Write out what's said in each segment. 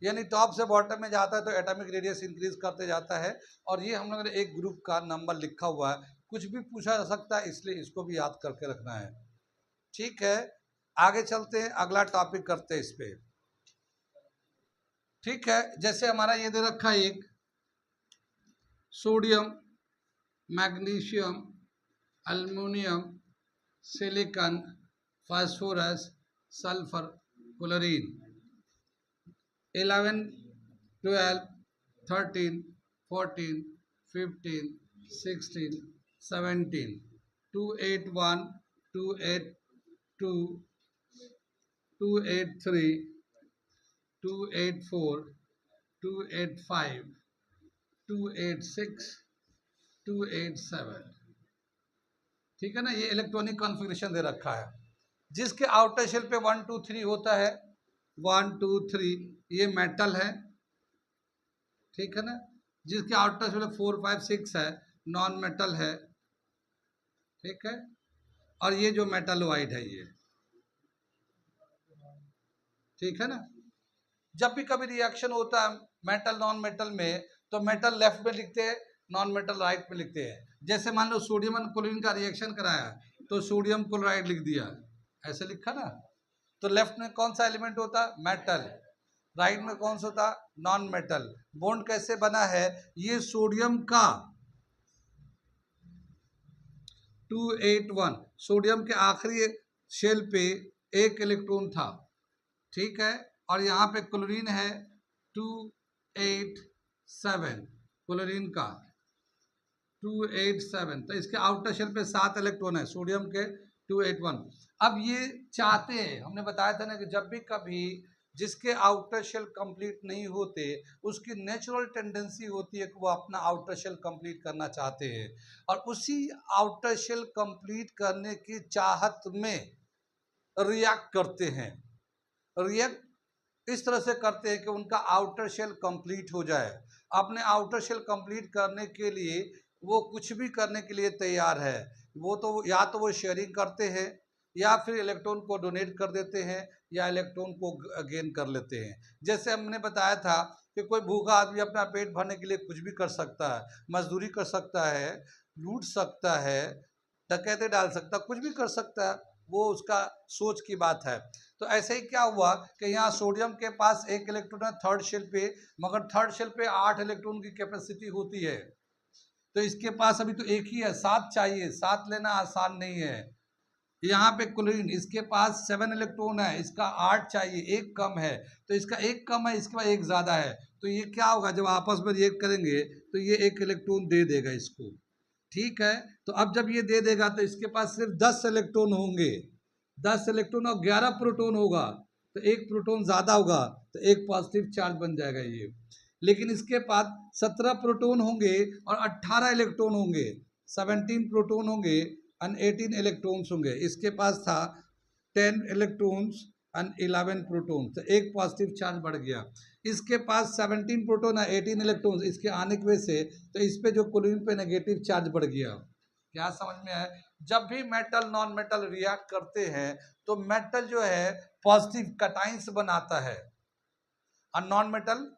यानी टॉप से बॉटम में जाता है तो एटॉमिक रेडियस इंक्रीज करते जाता है। और ये हम लोगों ने एक ग्रुप का नंबर लिखा हुआ है, कुछ भी पूछा जा सकता है, इसलिए इसको भी याद करके रखना है। ठीक है, आगे चलते हैं, अगला टॉपिक करते हैं इस पे। ठीक है, जैसे हमारा ये दे रखा है एक sodium, magnesium, aluminium, silicon, phosphorus, sulphur, chlorine, 11, 12, 13, 14, 15, 16, 17, 281, 282, 283, 284, 285, 286, 287। ठीक है ना, ये इलेक्ट्रॉनिक कॉन्फ़िगरेशन दे रखा है, जिसके आउटर शेल पे 1 2 3 होता है। 1 2 3 ये मेटल है, ठीक है ना। जिसके आउटर शेल 4 5 6 है, नॉन मेटल है, ठीक है। और ये जो मेटल वाइड है ये, ठीक है ना। जब भी कभी रिएक्शन होता है मेटल नॉन मेटल में, तो मेटल लेफ्ट में लिखते हैं, नॉन मेटल राइट में लिखते हैं। जैसे मान लो सोडियम और क्लोरीन का रिएक्शन कराया तो सोडियम क्लोराइड लिख दिया, ऐसे लिखा ना। तो लेफ्ट में कौन सा एलिमेंट होता है? मेटल। राइट में कौन सा होता? Non metal. बॉन्ड कैसे बना है? ये सोडियम का 281, सोडियम के आखिरी शेल पे एक इलेक्ट्रॉन था, ठीक है। और यहाँ पे क्लोरीन है 287, क्लोरीन का 287, तो इसके आउटर शेल पे 7 इलेक्ट्रॉन है, सोडियम के 281। अब ये चाहते हैं, हमने बताया था ना कि जब भी कभी जिसके आउटर शेल कंप्लीट नहीं होते, उसकी नेचुरल टेंडेंसी होती है कि वो अपना आउटर शेल कंप्लीट करना चाहते हैं, और उसी आउटर शेल कंप्लीट करने की चाहत में रिएक्ट करते हैं। रिएक्ट इस तरह से करते हैं कि उनका आउटर शेल कंप्लीट हो जाए। अपने आउटर शेल कंप्लीट करने के लिए वो कुछ भी करने के लिए तैयार है। वो तो या तो वो शेयरिंग करते हैं, या फिर इलेक्ट्रॉन को डोनेट कर देते हैं, या इलेक्ट्रॉन को गेन कर लेते हैं। जैसे हमने बताया था कि कोई भूखा आदमी अपना पेट भरने के लिए कुछ भी कर सकता है, मजदूरी कर सकता है, लूट सकता है, डकैती डाल सकता है, कुछ भी कर सकता है, वो उसका सोच की बात है। तो ऐसे ही क्या हुआ कि यहाँ सोडियम के पास एक इलेक्ट्रॉन है थर्ड शेल पे, मगर थर्ड शेल पे 8 इलेक्ट्रॉन की कैपेसिटी होती है। तो इसके पास अभी तो एक ही है, 7 चाहिए, 7 लेना आसान नहीं है। यहाँ पे क्लोरीन, इसके पास 7 इलेक्ट्रॉन है, इसका 8 चाहिए, एक कम है, तो इसका एक कम है, इसके पास एक ज्यादा है। तो ये क्या होगा, जब आपस में रिएक्ट करेंगे तो ये एक इलेक्ट्रॉन दे देगा इसको, ठीक है। तो अब जब ये दे देगा तो इसके पास सिर्फ 10 इलेक्ट्रॉन होंगे, 10 इलेक्ट्रॉन और 11 प्रोटॉन होगा, तो एक प्रोटॉन ज्यादा होगा, तो एक पॉजिटिव चार्ज बन जाएगा ये। लेकिन इसके पास 17 प्रोटॉन होंगे और 18 इलेक्ट्रॉन होंगे, 17 प्रोटॉन होंगे और 18 इलेक्ट्रॉन्स होंगे। इसके पास था 10 इलेक्ट्रॉन्स एंड 11 प्रोटॉन, तो एक पॉजिटिव चार्ज बढ़ गया। इसके पास 17 प्रोटॉन है, 18 इलेक्ट्रॉन्स, इसके आने की वजह से तो इस पे जो क्लोरीन पे नेगेटिव चार्ज बढ़ गया। क्या समझ में आया? जब भी मेटल नॉन मेटल रिएक्ट करते हैं तो मेटल जो है पॉजिटिव कटाइंस बनाता है और नॉन मेटल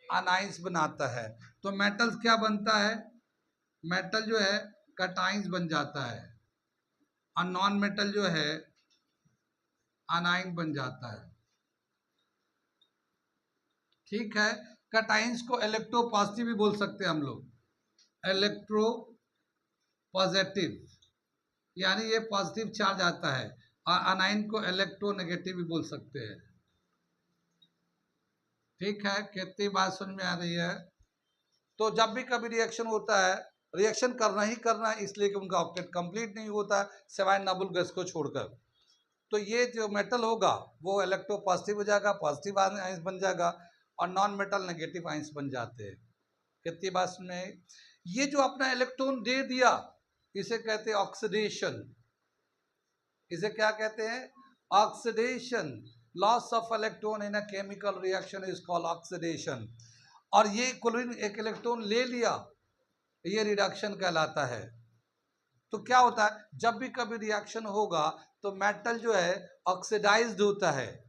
अनाइंस बनाता है। तो मेटल क्या बनता है? मेटल जो है कटाइंस बन जाता है, और नॉन मेटल जो है अनाइन बन जाता है, ठीक है। कटाइंस को इलेक्ट्रो पॉजिटिव भी बोल सकते हैं हम लोग, इलेक्ट्रो पॉजिटिव, यानी ये पॉजिटिव चार्ज आता है, और अनाइन को इलेक्ट्रो नेगेटिव भी बोल सकते हैं, ठीक है। कितनी बात समझ में आ रही है? तो जब भी कभी रिएक्शन होता है, रिएक्शन करना ही करना है, इसलिए कि उनका ऑक्टेट कंप्लीट नहीं होता सिवाय नबुल गैस को छोड़कर। तो ये जो मेटल होगा वो इलेक्ट्रो पॉजिटिव हो जाएगा, पॉजिटिव आयंस बन जाएगा, और नॉन मेटल नेगेटिव आयंस बन जाते हैं। कितनी बात में? ये जो अपना इलेक्ट्रॉन दे दिया, इसे कहते हैं ऑक्सीडेशन। इसे क्या कहते हैं? Oxidation. Loss of electron in a chemical reaction is called oxidation. और ये क्लोरीन एक इलेक्ट्रॉन ले लिया, ये रिडक्शन कहलाता है। तो क्या होता है, जब भी कभी रिएक्शन होगा तो मेटल जो है ऑक्सीडाइज्ड होता है,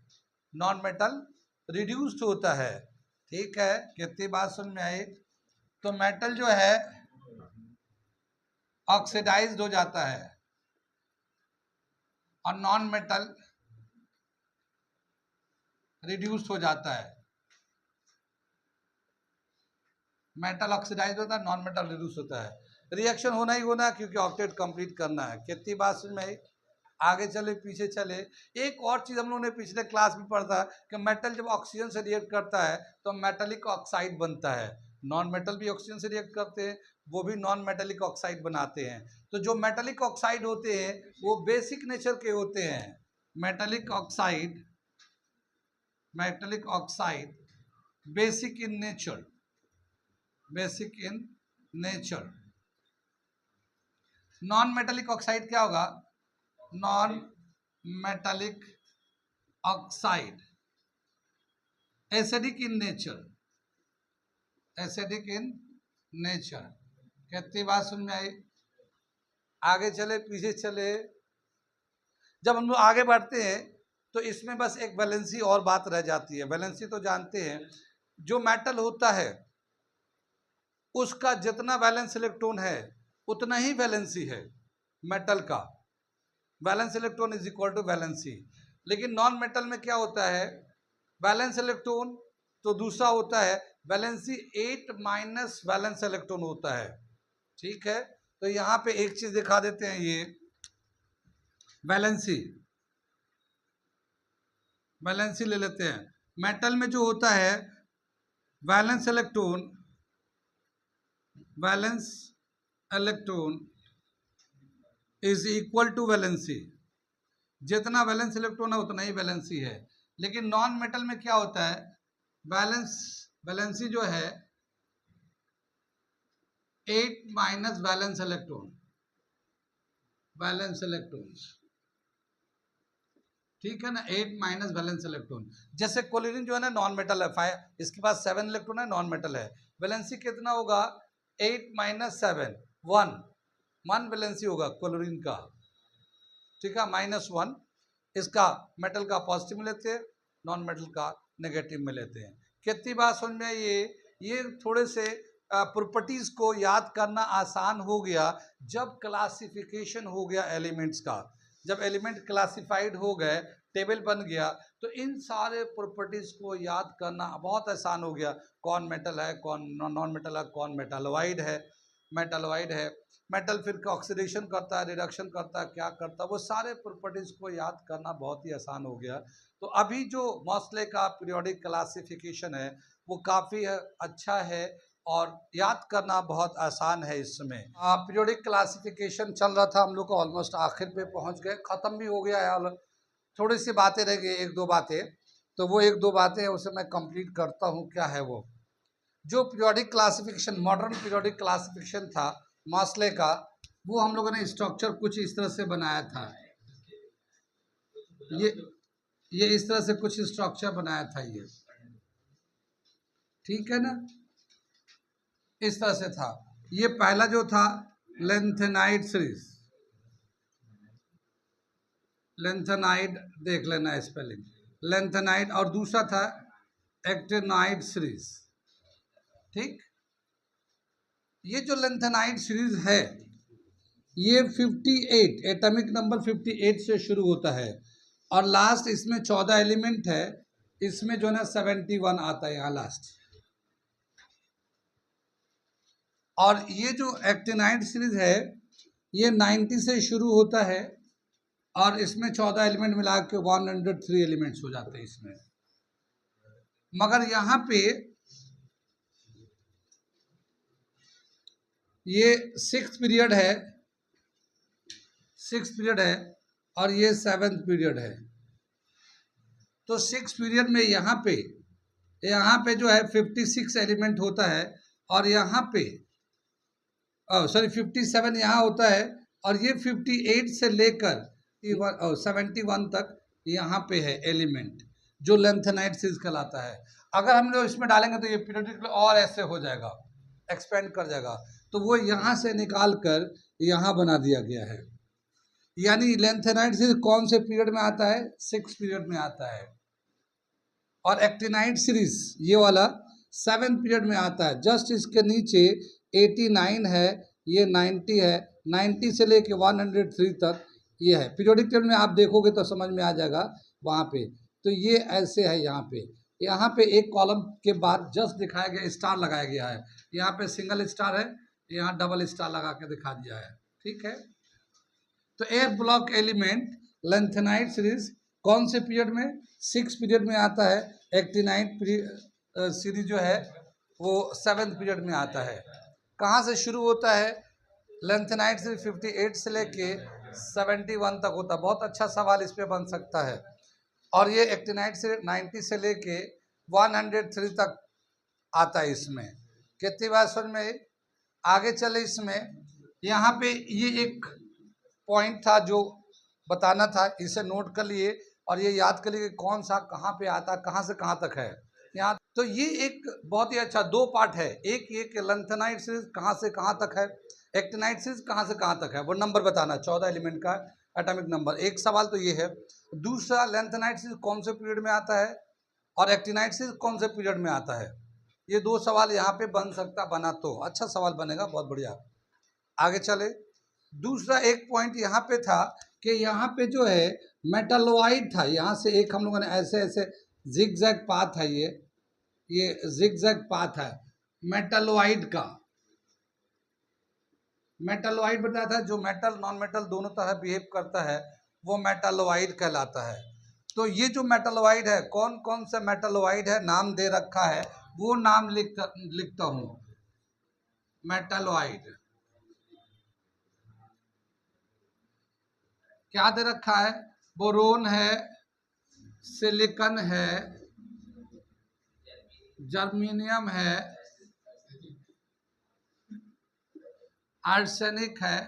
नॉन मेटल रिड्यूस्ड होता है। ठीक है, कितनी बात समझ में आई? तो मेटल जो है ऑक्सीडाइज्ड हो जाता है और नॉन मेटल रिड्यूस हो जाता है। मेटल ऑक्सीडाइज होता है, नॉन मेटल रिड्यूस होता है। रिएक्शन होना ही होना, क्योंकि ऑक्टेट कंप्लीट करना है। कितनी बात समझ में आई? आगे चले पीछे चले, एक और चीज हम लोगों ने पिछले क्लास में पढ़ा था कि मेटल जब ऑक्सीजन से रिएक्ट करता है तो मेटेलिक ऑक्साइड बनता है। नॉन मेटल भी ऑक्सीजन से रिएक्ट करते हैं, वो भी नॉन मेटेलिक ऑक्साइड बनाते हैं। तो जो मेटेलिक ऑक्साइड होते हैं वो बेसिक नेचर के होते हैं। Metallic oxide basic in nature, basic in nature. Non metallic oxide क्या होगा? Non metallic oxide acidic in nature, acidic in nature. कितनी बात समझ में आई? आगे चले पीछे चले, जब हम लोग आगे बढ़ते हैं तो इसमें बस एक वैलेंसी और बात रह जाती है। वैलेंसी तो जानते हैं, जो मेटल होता है उसका जितना वैलेंस इलेक्ट्रॉन है उतना ही वैलेंसी है मेटल का। Valence electron is equal to valency. लेकिन नॉन मेटल में क्या होता है? वैलेंस इलेक्ट्रॉन तो दूसरा होता है, वैलेंसी 8 माइनस वैलेंस इलेक्ट्रॉन होता है। ठीक है, तो यहाँ पे एक चीज दिखा देते हैं, ये वैलेंसी ले लेते हैं। मेटल में जो होता है valence electron is equal to valency. जितना वैलेंस इलेक्ट्रॉन है उतना ही वैलेंसी है। लेकिन नॉन मेटल में क्या होता है? वैलेंसी जो है 8 माइनस वैलेंस इलेक्ट्रॉन्स। ठीक है ना, 8 माइनस वैलेंस इलेक्ट्रॉन। जैसे क्लोरीन जो है ना नॉन मेटल है, इसके पास 7 इलेक्ट्रॉन है, नॉन मेटल है। वैलेंसी कितना होगा? 8 माइनस 7, 1 वैलेंसी होगा क्लोरीन का। ठीक है, -1 इसका मेटल का पॉजिटिव में लेते हैं, नॉन मेटल का नेगेटिव में लेते हैं। कितनी बात समझ में? ये थोड़े से प्रॉपर्टीज को याद करना आसान हो गया जब क्लासिफिकेशन हो गया एलिमेंट्स का। जब एलिमेंट क्लासिफाइड हो गए, टेबल बन गया, तो इन सारे प्रॉपर्टीज को याद करना बहुत आसान हो गया। कौन मेटल है, कौन नॉन मेटल है, कौन मेटालॉइड है। मेटल फिर ऑक्सीडेशन करता है, रिडक्शन करता है, क्या करता है, वो सारे प्रॉपर्टीज को याद करना बहुत ही आसान हो गया। तो अभी जो मॉसले का पीरियोडिक क्लासिफिकेशन है वो काफ़ी अच्छा है और याद करना बहुत आसान है। इसमें पीरियोडिक क्लासिफिकेशन चल रहा था, हम लोग को ऑलमोस्ट आखिर पे पहुंच गए, ख़त्म भी हो गया है। थोड़ी सी बातें रह गई, 1-2 बातें, तो वो 1-2 बातें उसे मैं कंप्लीट करता हूँ। क्या है वो? जो periodic classification, modern periodic classification था मॉसले का, वो हम लोगों ने स्ट्रक्चर कुछ इस तरह से बनाया था। ये इस तरह से कुछ स्ट्रक्चर बनाया था ये। ठीक है ना, इस तरह से था। ये पहला जो था लेंथेनाइड सीरीज, लेंथेनाइड देख लेना स्पेलिंग, लेंथेनाइड, और दूसरा था एक्टिनाइड सीरीज। ठीक, ये जो लेंथेनाइड सीरीज है ये 58 एटॉमिक नंबर 58 से शुरू होता है और लास्ट इसमें 14 एलिमेंट है, इसमें जो है 71 आता है यहाँ लास्ट। और ये जो एक्टिनाइड सीरीज है ये 90 से शुरू होता है और इसमें 14 एलिमेंट मिला के 103 एलिमेंट्स हो जाते हैं इसमें। मगर यहाँ पे ये 6th पीरियड है और ये 7th पीरियड है। तो 6th पीरियड में यहाँ पे जो है 56 एलिमेंट होता है और यहाँ पे 57 यहाँ होता है और ये 58 से लेकर 71 तक यहाँ पे है एलिमेंट, जो लेंथेनाइड सीरीज कहलाता है। अगर हम लोग इसमें डालेंगे तो ये पीरियडिक और ऐसे हो जाएगा, एक्सपेंड कर जाएगा, तो वो यहाँ से निकाल कर यहाँ बना दिया गया है। यानी लेंथेनाइड सीरीज कौन से पीरियड में आता है? 6th पीरियड में आता है। और एक्टिनाइड सीरीज ये वाला 7th पीरियड में आता है। जस्ट इसके नीचे 89 है, ये 90 है, 90 से लेके 103 तक ये है। पीरियोडिक टेबल में आप देखोगे तो समझ में आ जाएगा वहाँ पे। तो ये ऐसे है, यहाँ पे एक कॉलम के बाद जस्ट दिखाया गया, स्टार लगाया गया है। यहाँ पे सिंगल स्टार है, यहाँ डबल स्टार लगा के दिखा दिया है। ठीक है, तो ए ब्लॉक एलिमेंट लेंथेनाइट सीरीज कौन से पीरियड में? 6 पीरियड में आता है। एक्टिनाइट सीरीज जो है वो 7th पीरियड में आता है। कहाँ से शुरू होता है? लेंथेनाइट सीरीज 58 से लेके 71 तक होता है। बहुत अच्छा सवाल इस पे बन सकता है। और ये एक्टिनाइट से 90 से लेके 103 तक आता है। इसमें कितनी बात समझ में? आगे चले, इसमें यहाँ पे ये एक पॉइंट था जो बताना था, इसे नोट कर लिए और ये याद कर लिए कि कौन सा कहाँ पे आता है, कहाँ से कहाँ तक है यहाँ। तो ये एक बहुत ही अच्छा 2 पार्ट है। एक ये कि लेंथेनाइट सीरीज कहाँ से कहाँ तक है, एक्टिनाइट सीरीज कहाँ से कहाँ तक है, वो नंबर बताना, 14 एलिमेंट का एटॉमिक नंबर। एक सवाल तो ये है। दूसरा, लेंथेनाइट सीरीज कौन से पीरियड में आता है और एक्टिनाइट सीरीज कौन से पीरियड में आता है। ये 2 सवाल यहाँ पे बन सकता, बना तो अच्छा सवाल बनेगा, बहुत बढ़िया। आगे चले, दूसरा एक पॉइंट यहाँ पे था कि यहाँ पे जो है मेटालोइड था। यहाँ से एक हम लोगों ने ऐसे ऐसे जिगजैग पाथ है, ये जिगजैग पाथ है मेटालोइड का। मेटालोइड बताया था, जो मेटल नॉन मेटल दोनों तरह बिहेव करता है वो मेटालोइड कहलाता है। तो ये जो मेटालोइड है, कौन कौन सा मेटालोइड है नाम दे रखा है, वो नाम लिखता हूँ। मेटालोइड क्या दे रखा है? बोरोन है, सिलिकॉन है, जर्मेनियम है, आर्सेनिक है,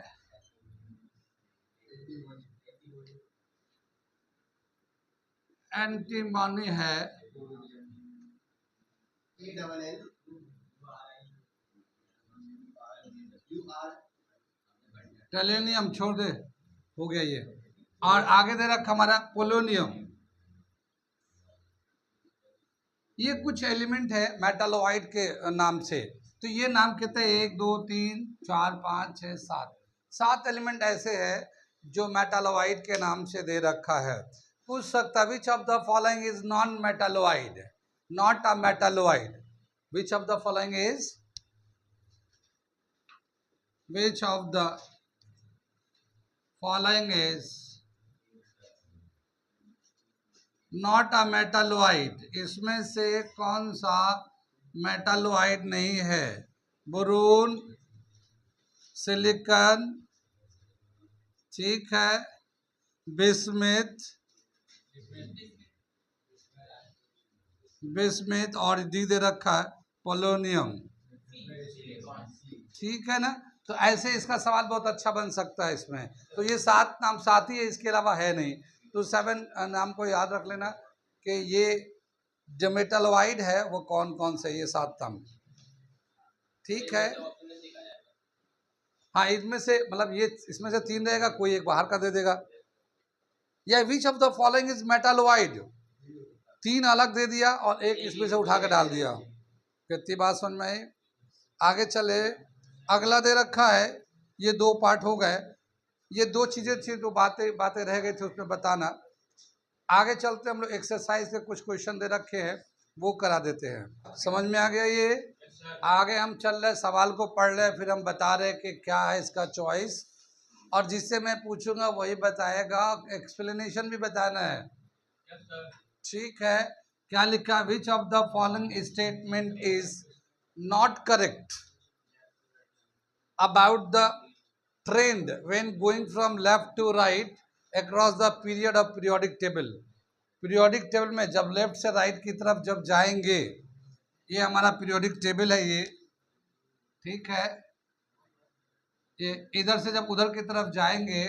एंटीमनी है, टेलेनियम छोड़ दे, हो गया ये। और आगे दे रखा हमारा पोलोनियम। ये कुछ एलिमेंट है मेटालोइड के नाम से। तो ये नाम कितने? 1 2 3 4 5 6 7 7 एलिमेंट ऐसे है जो मेटालोइड के नाम से दे रखा है। पूछ सकता, which of the following is non metalloid, not a metalloid. Which of the following is, which of the following is not a metalloid. इसमें से कौन सा मेटालोइड नहीं है? बोरोन, सिलिकॉन, ठीक है, बिस्मिथ, और दी दे रखा है पोलोनियम। ठीक है ना? तो ऐसे इसका सवाल बहुत अच्छा बन सकता है इसमें। तो ये 7 नाम 7 ही है, इसके अलावा है नहीं। तो 7 नाम को याद रख लेना कि ये जो मेटालोइड है वो कौन कौन से, ये 7 नाम। ठीक है, हाँ, इनमें से मतलब ये इसमें से 3 रहेगा, कोई एक बाहर का दे देगा। या which of the following is metalloid, 3 अलग दे दिया और एक इसमें से उठा के डाल दिया। कितनी बात समझ में आई? आगे चले, अगला दे रखा है, ये 2 पार्ट हो गए। ये 2 चीजें थी, 2 बातें रह गई थी उसमें बताना। आगे चलते हम लोग एक्सरसाइज के कुछ क्वेश्चन दे रखे हैं, वो करा देते हैं। समझ में आ गया ये? आगे हम चल रहे, सवाल को पढ़ रहे, फिर हम बता रहे कि क्या है इसका चॉइस, और जिससे मैं पूछूंगा वही बताएगा, एक्सप्लेनेशन भी बताना है। ठीक है, क्या लिखा? विच of the following statement is not correct about the trend when going from left to right across the period of periodic table। Periodic table में जब लेफ्ट से राइट की तरफ जब जाएंगे, ये हमारा पीरियोडिक टेबल है ये, ठीक है, ये इधर से जब उधर की तरफ जाएंगे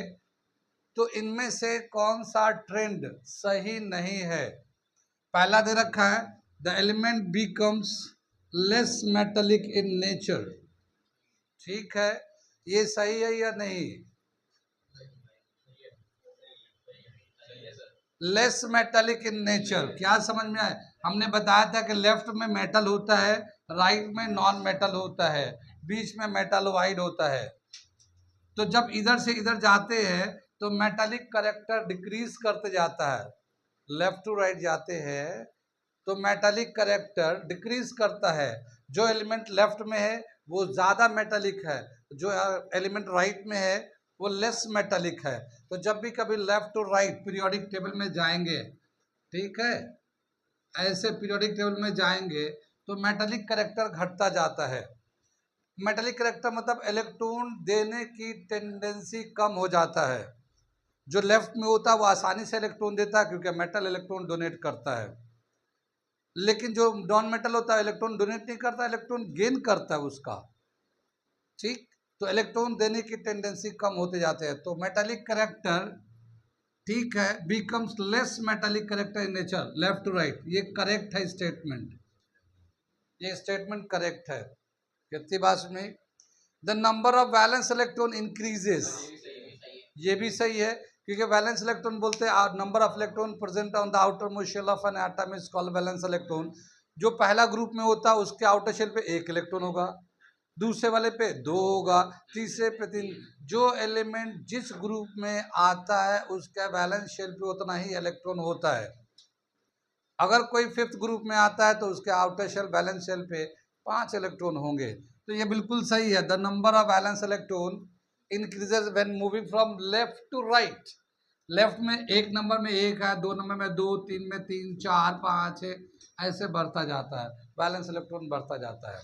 तो इनमें से कौन सा ट्रेंड सही नहीं है? पहला दे रखा है, the element becomes less metallic in nature. ठीक है, ये सही है या नहीं? Less metallic in nature. क्या समझ में आया? हमने बताया था कि लेफ्ट में मेटल होता है, राइट में नॉन मेटल होता है, बीच में मेटालोवाइड होता है। तो जब इधर से इधर जाते हैं तो मेटालिक करेक्टर डिक्रीज करते जाता है। लेफ्ट टू राइट जाते हैं तो मेटालिक करेक्टर डिक्रीज करता है। जो एलिमेंट लेफ्ट में है वो ज़्यादा मेटालिक है, जो एलिमेंट राइट में है वो लेस मेटालिक है। तो जब भी कभी left to right periodic table में जाएंगे, ठीक है, ऐसे पीरियोडिक टेबल में जाएंगे तो मेटालिक करेक्टर घटता जाता है। मेटालिक करेक्टर मतलब इलेक्ट्रॉन देने की टेंडेंसी कम हो जाता है। जो लेफ्ट में होता है वो आसानी से इलेक्ट्रॉन देता है क्योंकि मेटल इलेक्ट्रॉन डोनेट करता है, लेकिन जो नॉन मेटल होता है इलेक्ट्रॉन डोनेट नहीं करता, इलेक्ट्रॉन गेन करता है उसका। ठीक, तो इलेक्ट्रॉन देने की टेंडेंसी कम होते जाते हैं। तो मेटालिक करेक्टर, ठीक है, becomes less metallic character in nature left to right. ये करेक्ट है स्टेटमेंट, ये स्टेटमेंट करेक्ट है। कितनी बात में the number of valence electron increases, ये भी सही है क्योंकि वैलेंस इलेक्ट्रॉन बोलते हैं number of electron present on the outer most shell of an atom is called valence electron. जो पहला ग्रुप में होता है उसके आउटर शेल पे एक इलेक्ट्रॉन होगा, दूसरे वाले पे दो होगा, तीसरे पे तीन। जो एलिमेंट जिस ग्रुप में आता है उसका वैलेंस शेल पे उतना ही इलेक्ट्रॉन होता है। अगर कोई फिफ्थ ग्रुप में आता है तो उसके आउटर शेल वैलेंस शेल पे 5 इलेक्ट्रॉन होंगे। तो ये बिल्कुल सही है। The number of valence electron increases when moving from left to right. Left में एक नंबर में एक है, दो नंबर में दो, तीन में तीन, चार, पाँच है, ऐसे बढ़ता जाता है, वैलेंस इलेक्ट्रॉन बढ़ता जाता है।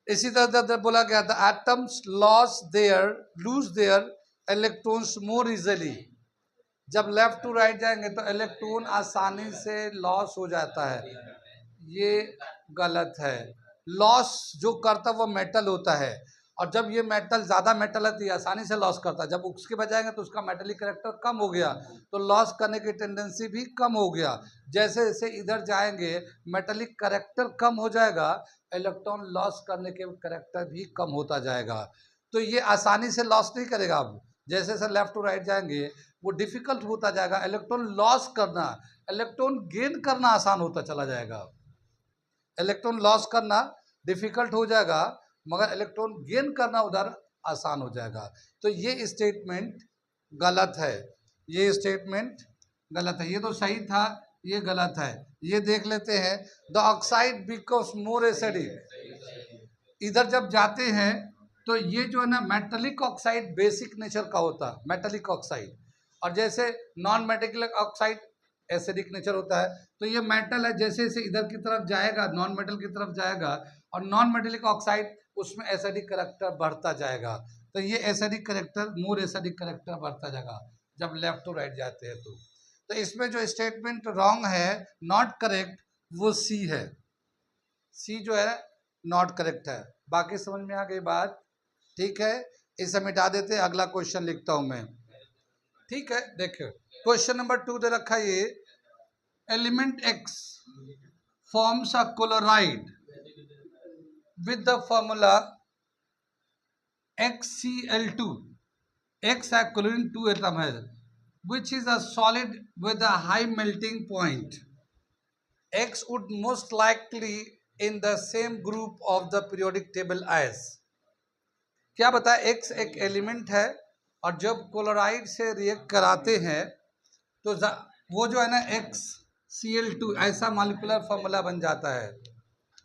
इसी तरह बोला गया था atoms lose their electrons more easily. जब लेफ्ट टू राइट जाएंगे तो इलेक्ट्रॉन आसानी से लॉस हो जाता है, ये गलत है। लॉस जो करता है वो मेटल होता है, और जब ये मेटल ज़्यादा मेटल है तो आसानी से लॉस करता है। जब उसके बजाएंगे तो उसका मेटलिक करेक्टर कम हो गया तो लॉस करने की टेंडेंसी भी कम हो गया। जैसे जैसे इधर जाएंगे मेटलिक करेक्टर कम हो जाएगा, इलेक्ट्रॉन लॉस करने के करेक्टर भी कम होता जाएगा। तो ये आसानी से लॉस नहीं करेगा। अब जैसे जैसे लेफ्ट टू राइट जाएंगे वो डिफिकल्ट होता जाएगा। इलेक्ट्रॉन लॉस करना, इलेक्ट्रॉन गेन करना आसान होता चला जाएगा। इलेक्ट्रॉन लॉस करना डिफिकल्ट हो जाएगा मगर इलेक्ट्रॉन गेन करना उधर आसान हो जाएगा। तो ये स्टेटमेंट गलत है, ये स्टेटमेंट गलत है। ये तो सही था, ये गलत है। ये देख लेते हैं the oxide becomes more acidic. इधर जब जाते हैं तो ये जो है ना मेटलिक ऑक्साइड बेसिक नेचर का होता है, मेटलिक ऑक्साइड, और जैसे non metallic oxide acidic nature होता है। तो ये मेटल है, जैसे जैसे इधर की तरफ जाएगा नॉन मेटल की तरफ जाएगा, और नॉन मेटेलिक ऑक्साइड उसमें एसिडिक करेक्टर बढ़ता जाएगा। तो ये acidic character, more acidic character बढ़ता जाएगा जब लेफ्ट टू राइट जाते हैं। तो इसमें जो स्टेटमेंट रॉन्ग है, नॉट करेक्ट, वो सी है। सी जो है नॉट करेक्ट है। बाकी समझ में आ गई बात? ठीक है, इसे मिटा देते हैं, अगला क्वेश्चन लिखता हूं मैं। ठीक है, देखिए क्वेश्चन नंबर 2 दे रखा है, ये element x forms a chloride with the formula XCl2, X है chlorine 2 atom है, which is a solid with a high melting point. X would most likely in the same group of the periodic table as। क्या बताया? X एक element है और जब chloride से react कराते हैं तो वो जो है ना XCl2 ऐसा मॉलिक्यूलर फॉर्मूला बन जाता है।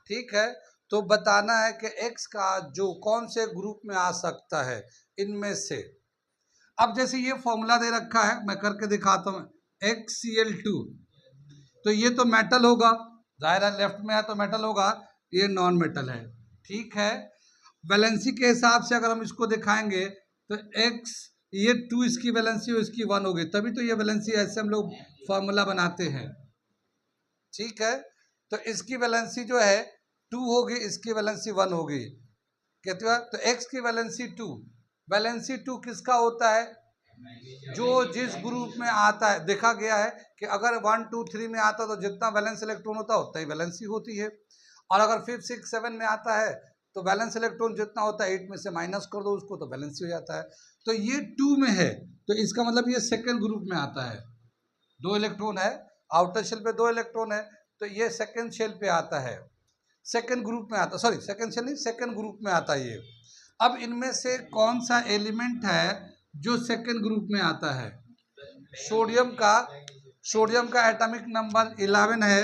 ठीक है, तो बताना है कि X का जो कौन से ग्रुप में आ सकता है इनमें से। अब जैसे ये फॉर्मूला दे रखा है, मैं करके दिखाता हूँ। XCl2, तो ये तो मेटल होगा, जाहिर है लेफ्ट में है तो मेटल होगा, ये नॉन मेटल है। ठीक है, वैलेंसी के हिसाब से अगर हम इसको दिखाएंगे तो X, ये 2 इसकी वैलेंसी और इसकी 1 होगी, तभी तो ये वैलेंसी, ऐसे हम लोग फॉर्मूला बनाते हैं। ठीक है, तो इसकी वैलेंसी जो है 2 होगी, इसकी वैलेंसी 1 होगी। कहते हो तो X की वैलेंसी 2, वैलेंसी 2 किसका होता है? जो जिस ग्रुप में आता है। देखा गया है कि अगर 1 2 3 में आता है तो जितना वैलेंस इलेक्ट्रॉन होता है उतना ही वैलेंसी होती है, और अगर 5 6 7 में आता है तो वैलेंस इलेक्ट्रॉन जितना होता है 8 में से माइनस कर दो उसको तो वैलेंसी हो जाता है। तो ये 2 में है तो इसका मतलब ये सेकेंड ग्रुप में आता है। 2 इलेक्ट्रॉन है, आउटर शेल पे 2 इलेक्ट्रॉन है, तो ये सेकंड शेल पे आता है, सेकंड ग्रुप में आता, सॉरी सेकंड शेल नहीं, सेकंड ग्रुप में आता है ये। अब इनमें से कौन सा एलिमेंट है जो सेकंड ग्रुप में आता है? सोडियम का एटॉमिक नंबर 11 है,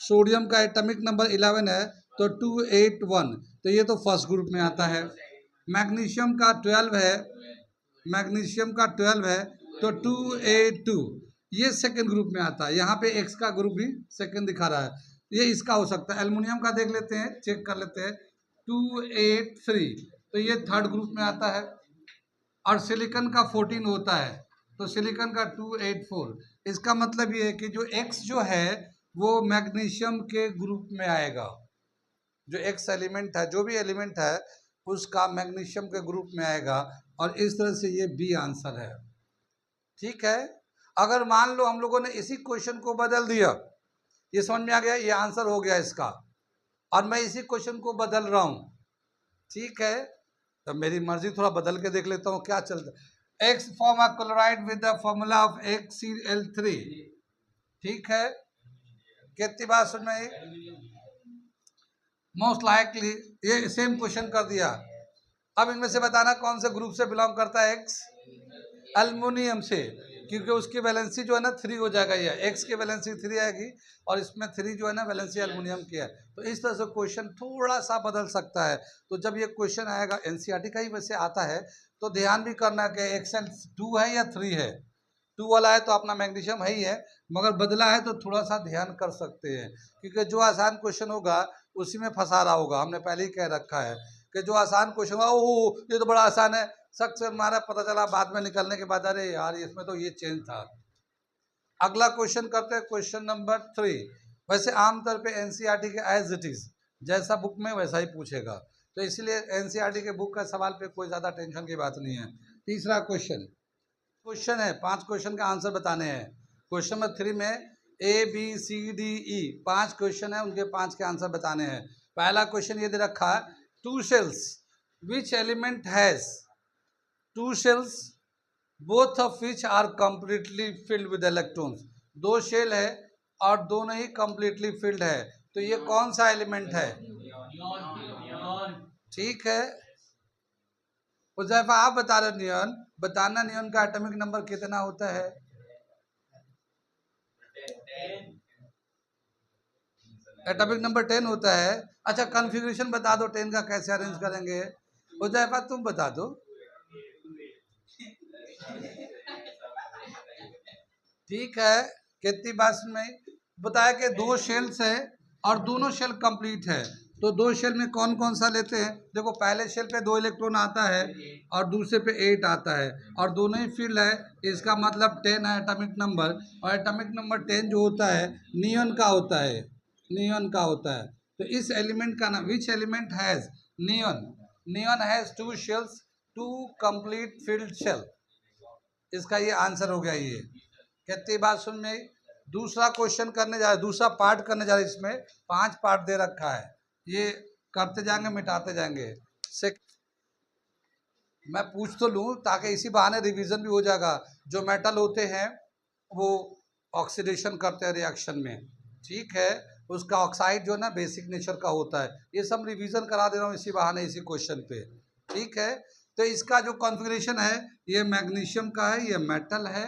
सोडियम का एटॉमिक नंबर 11 है, तो 281, तो ये तो फर्स्ट ग्रुप में आता है। मैग्नीशियम का 12 है, मैग्नीशियम का 12 है, तो 282, ये सेकंड ग्रुप में आता है। यहाँ पे एक्स का ग्रुप भी सेकंड दिखा रहा है, ये इसका हो सकता है। एल्युमिनियम का देख लेते हैं, चेक कर लेते हैं, 283, तो ये थर्ड ग्रुप में आता है। और सिलिकॉन का 14 होता है, तो सिलिकॉन का 284। इसका मतलब ये है कि जो एक्स जो है वो मैग्नीशियम के ग्रुप में आएगा। जो एक्स एलिमेंट है, जो भी एलिमेंट है उसका मैग्नीशियम के ग्रुप में आएगा, और इस तरह से ये बी आंसर है। ठीक है, अगर मान लो हम लोगों ने इसी क्वेश्चन को बदल दिया, ये समझ में आ गया, ये आंसर हो गया इसका, और मैं इसी क्वेश्चन को बदल रहा हूं, ठीक है, तो मेरी मर्जी, थोड़ा बदल के देख लेता हूँ क्या चलता है। X form a chloride with the formula of HCl3, ठीक है, कितनी बात सुन में, मोस्ट लाइकली, ये सेम क्वेश्चन कर दिया। अब इनमें से बताना कौन से ग्रुप से बिलोंग करता है एक्स? एल्युमिनियम से, क्योंकि उसकी वैलेंसी जो है ना 3 हो जाएगा, ये एक्स की वैलेंसी 3 आएगी, और इसमें 3 जो है ना वैलेंसी एल्युमिनियम की है। तो इस तरह से क्वेश्चन थोड़ा सा बदल सकता है। तो जब ये क्वेश्चन आएगा, एनसीईआरटी का ही वैसे आता है, तो ध्यान भी करना कि एक्सएल 2 है या 3 है। 2 वाला है तो अपना मैग्नीशियम है ही है, मगर बदला है तो थोड़ा सा ध्यान कर सकते हैं, क्योंकि जो आसान क्वेश्चन होगा उसी में फंसा रहा होगा। हमने पहले ही कह रखा है कि जो आसान क्वेश्चन होगा, ओह ये तो बड़ा आसान है, सख्त से हमारा पता चला बाद में निकलने के बाद, अरे यार इसमें तो ये चेंज था। अगला क्वेश्चन करते हैं, क्वेश्चन नंबर 3। वैसे आमतौर पे एनसीईआरटी के एज इट इज, जैसा बुक में वैसा ही पूछेगा, तो इसलिए एनसीईआरटी के बुक का सवाल पे कोई ज्यादा टेंशन की बात नहीं है। तीसरा क्वेश्चन है, 5 क्वेश्चन का आंसर बताने हैं। क्वेश्चन नंबर 3 में ABCDE 5 क्वेश्चन है, उनके 5 के आंसर बताने हैं। पहला क्वेश्चन ये दे रखा है, 2 shells which element has 2 shells both of which are completely filled with electrons. 2 shell है और दोनों ही कंप्लीटली फिल्ड है, तो ये कौन सा एलिमेंट है? ठीक है, हुज़ैफा आप बता रहे, नियॉन बताना, नियॉन का एटॉमिक नंबर कितना होता है? एटॉमिक नंबर 10 होता है। अच्छा, कॉन्फ़िगरेशन बता दो 10 का, कैसे अरेंज करेंगे? हुज़ैफा तुम बता दो। ठीक है, कितनी बात में बताया कि 2 शेल्स है और दोनों शेल कंप्लीट है, तो 2 शेल में कौन कौन सा लेते हैं? देखो, पहले शेल पे 2 इलेक्ट्रॉन आता है और दूसरे पे 8 आता है, और दोनों ही फील्ड है, इसका मतलब 10 है एटॉमिक नंबर। और एटॉमिक नंबर 10 जो होता है नियॉन का होता है, नियॉन का होता है। तो इस एलिमेंट का नाम, which element has neon, neon has 2 shells, 2 complete filled shell, इसका ये आंसर हो गया। ये कितनी बात सुन में। दूसरा क्वेश्चन करने जा रहे, दूसरा पार्ट करने जा रहे, इसमें 5 पार्ट दे रखा है, ये करते जाएंगे, मिटाते जाएंगे। मैं पूछ तो लूँ ताकि इसी बहाने रिवीजन भी हो जाएगा। जो मेटल होते हैं वो ऑक्सीडेशन करते हैं रिएक्शन में, ठीक है, उसका ऑक्साइड जो है ना बेसिक नेचर का होता है। ये सब रिवीजन करा दे रहा हूँ इसी बहाने, इसी क्वेश्चन पे, ठीक है। तो इसका जो कॉन्फ़िगरेशन है, ये मैग्नीशियम का है, ये मेटल है,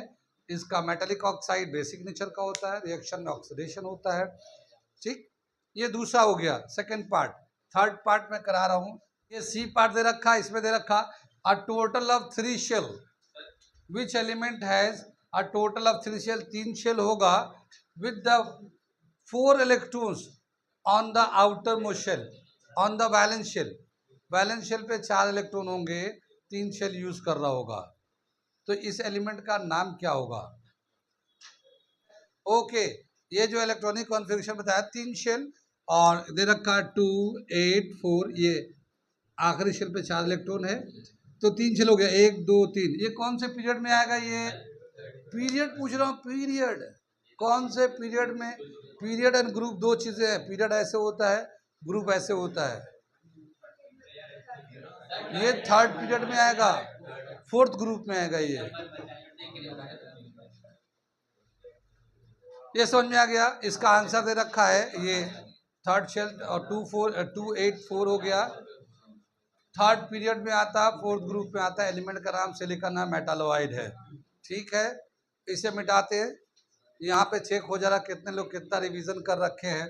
इसका मेटेलिक ऑक्साइड बेसिक नेचर का होता है, रिएक्शन में ऑक्सीडेशन होता है, ठीक। ये दूसरा हो गया, सेकंड पार्ट। थर्ड पार्ट में करा रहा हूँ, ये सी पार्ट दे रखा, इसमें दे रखा a total of 3 shell, which element has a total of 3 shell, 3 shell होगा with the 4 electrons on the outer most shell, on the valence shell, valence shell पे 4 इलेक्ट्रॉन होंगे, 3 शेल यूज कर रहा होगा, तो इस एलिमेंट का नाम क्या होगा? ओके, ये जो इलेक्ट्रॉनिक कॉन्फ़िगरेशन बताया, 3 शेल और दे रखा 2 8 4, ये आखिरी शेल पे 4 इलेक्ट्रॉन है, तो 3 शेल हो गया, 1 2 3। ये कौन से पीरियड में आएगा? ये पीरियड पूछ रहा हूँ, पीरियड कौन से पीरियड में? पीरियड एंड ग्रुप 2 चीजें हैं, पीरियड ऐसे होता है, ग्रुप ऐसे होता है। ये थर्ड पीरियड में आएगा, फोर्थ ग्रुप में आएगा ये। ये समझ में आ गया। इसका आंसर दे रखा है ये थर्ड शेल और 284 हो गया। थर्ड पीरियड में आता है, फोर्थ ग्रुप में आता है, एलिमेंट का नाम सिलिकॉन है, मेटालोइड है। ठीक है, इसे मिटाते हैं। यहाँ पे चेक हो जा रहा कितने लोग कितना रिवीजन कर रखे हैं।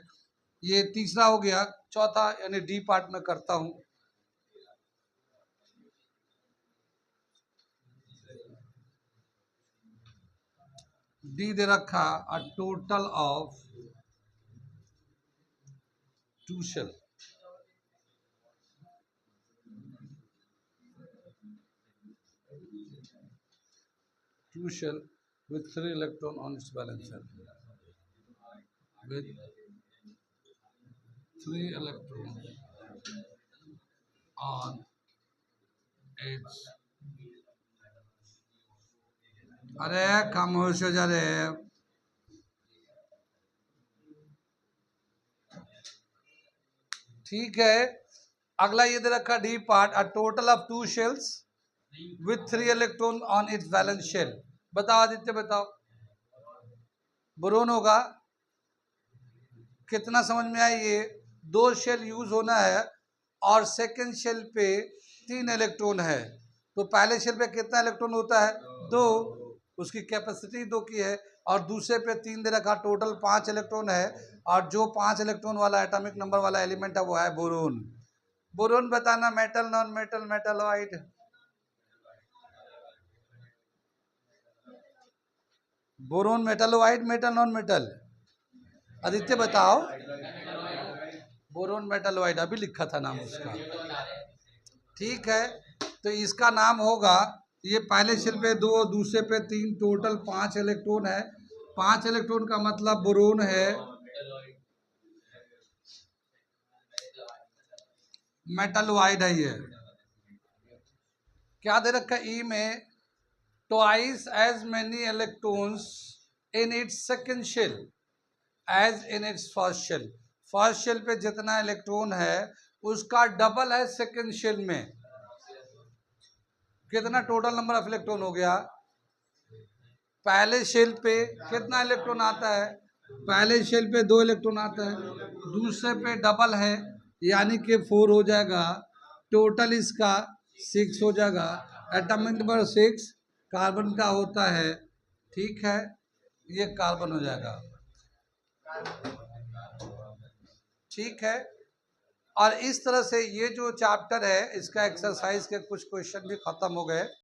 ये तीसरा हो गया। चौथा यानी डी पार्ट में करता हूँ। डी दे रखा a total of 2 shell. Two shell with 3 electron on its valence shell. With 3 electrons on its। अरे खामोश हो जा रहे। ठीक है, अगला ये दे रखा D part a total of 2 shells with 3 electron on its valence shell. बताओ आदित्य, बताओ। बोरोन होगा। कितना समझ में आया? ये 2 शेल यूज होना है और सेकेंड शेल पे 3 इलेक्ट्रॉन है, तो पहले शेल पे कितना इलेक्ट्रॉन होता है? 2। उसकी कैपेसिटी 2 की है और दूसरे पे 3 दे रखा, टोटल 5 इलेक्ट्रॉन है। और जो 5 इलेक्ट्रॉन वाला एटॉमिक नंबर वाला एलिमेंट है वो है बोरोन। बोरोन बताना, metal, non metal, metalloid. Boron metalloid, metal non metal? Aditya बताओ। बोरोन मेटलॉइड अभी लिखा था नाम उसका। ठीक है, तो इसका नाम होगा, ये पहले शेल पे 2, दूसरे पे 3, टोटल 5 इलेक्ट्रॉन है। 5 इलेक्ट्रॉन का मतलब बोरोन है। मेटलॉइड है ये। क्या दे रखा ई में? Twice as many electrons in its second shell as in its first shell. First shell पे जितना इलेक्ट्रॉन है उसका डबल है सेकेंड शेल में। कितना टोटल नंबर ऑफ इलेक्ट्रॉन हो गया? पहले शेल पे कितना इलेक्ट्रॉन आता है? पहले शेल पे 2 इलेक्ट्रॉन आता है, दूसरे पे डबल है यानी कि 4 हो जाएगा। टोटल इसका 6 हो जाएगा। एटॉमिक नंबर 6 कार्बन का होता है। ठीक है, ये कार्बन हो जाएगा। ठीक है, और इस तरह से ये जो चैप्टर है इसका एक्सरसाइज के कुछ क्वेश्चन भी खत्म हो गए।